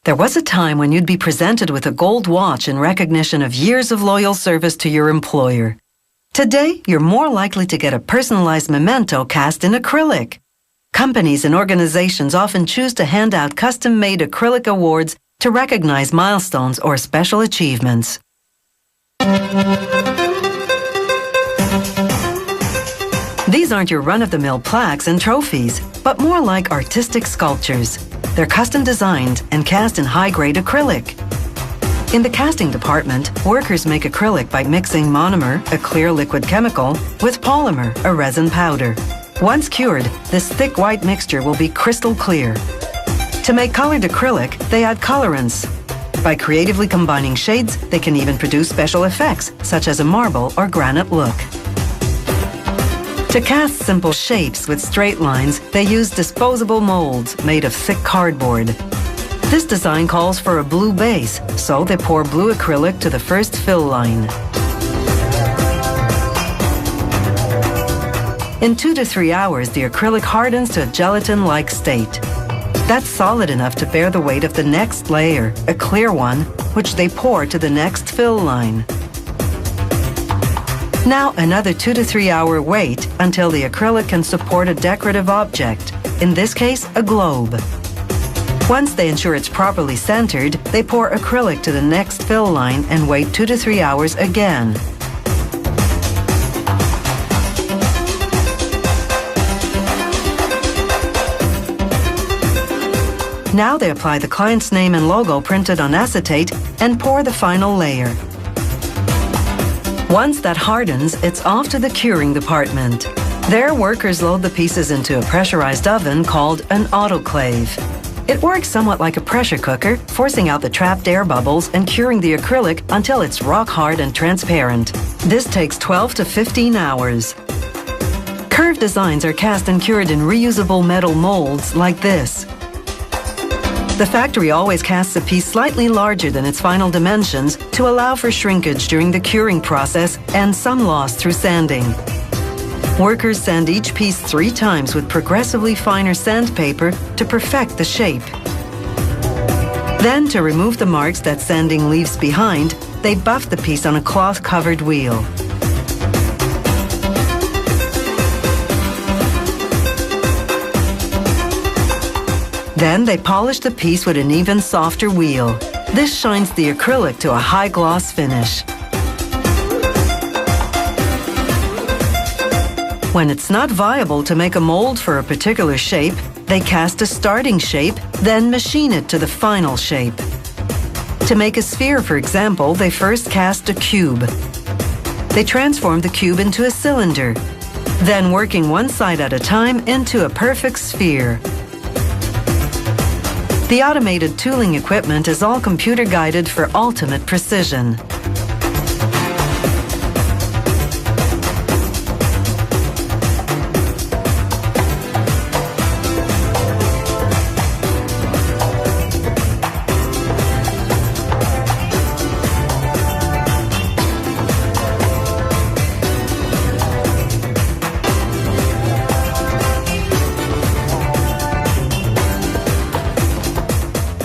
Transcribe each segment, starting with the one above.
There was a time when you'd be presented with a gold watch in recognition of years of loyal service to your employer. Today, you're more likely to get a personalized memento cast in acrylic. Companies and organizations often choose to hand out custom-made acrylic awards to recognize milestones or special achievements. These aren't your run-of-the-mill plaques and trophies, but more like artistic sculptures. They're custom designed and cast in high-grade acrylic. In the casting department, workers make acrylic by mixing monomer, a clear liquid chemical, with polymer, a resin powder. Once cured, this thick white mixture will be crystal clear. To make colored acrylic, they add colorants. By creatively combining shades, they can even produce special effects, such as a marble or granite look. To cast simple shapes with straight lines, they use disposable molds made of thick cardboard. This design calls for a blue base, so they pour blue acrylic to the first fill line. In 2 to 3 hours, the acrylic hardens to a gelatin-like state. That's solid enough to bear the weight of the next layer, a clear one, which they pour to the next fill line. Now another 2 to 3 hour wait until the acrylic can support a decorative object, in this case a globe. Once they ensure it's properly centered, they pour acrylic to the next fill line and wait 2 to 3 hours again. Now they apply the client's name and logo printed on acetate and pour the final layer. Once that hardens, it's off to the curing department. There, workers load the pieces into a pressurized oven called an autoclave. It works somewhat like a pressure cooker, forcing out the trapped air bubbles and curing the acrylic until it's rock hard and transparent. This takes 12 to 15 hours. Curved designs are cast and cured in reusable metal molds like this. The factory always casts a piece slightly larger than its final dimensions to allow for shrinkage during the curing process and some loss through sanding. Workers sand each piece 3 times with progressively finer sandpaper to perfect the shape. Then, to remove the marks that sanding leaves behind, they buff the piece on a cloth-covered wheel. Then they polish the piece with an even softer wheel. This shines the acrylic to a high gloss finish. When it's not viable to make a mold for a particular shape, they cast a starting shape, then machine it to the final shape. To make a sphere, for example, they first cast a cube. They transform the cube into a cylinder, then working one side at a time into a perfect sphere. The automated tooling equipment is all computer-guided for ultimate precision.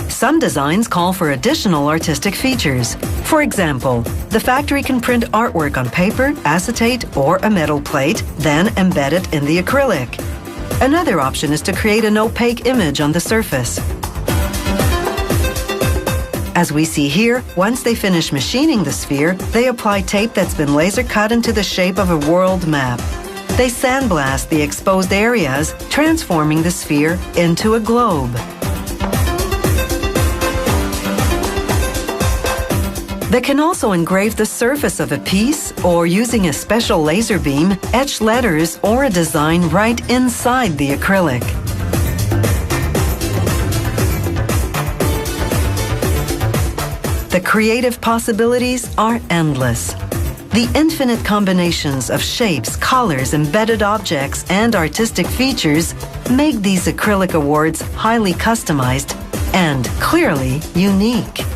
Some designs call for additional artistic features. For example, the factory can print artwork on paper, acetate, or a metal plate, then embed it in the acrylic. Another option is to create an opaque image on the surface. As we see here, once they finish machining the sphere, they apply tape that's been laser cut into the shape of a world map. They sandblast the exposed areas, transforming the sphere into a globe. They can also engrave the surface of a piece or, using a special laser beam, etch letters or a design right inside the acrylic. The creative possibilities are endless. The infinite combinations of shapes, colors, embedded objects, and artistic features make these acrylic awards highly customized and clearly unique.